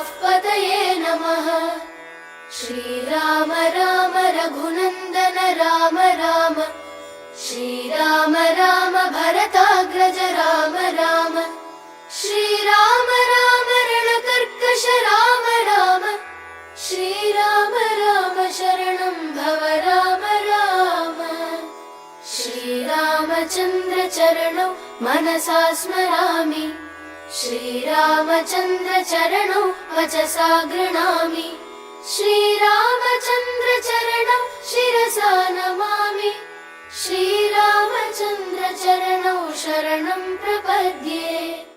पतये नमः। श्रीराम राम रघुनन्दन राम राम, श्रीराम राम भरताग्रज राम राम, श्रीराम राम रणकर्कश राम राम, श्रीराम राम शरणं भव राम राम। श्रीरामचन्द्र चरणौ मनसा स्मरामि, श्रीरामचन्द्र चरणौ वचसा गृह्णामि, श्रीरामचन्द्र चरणौ शिरसा नमामि, श्रीरामचन्द्र चरणौ शरणं प्रपद्ये।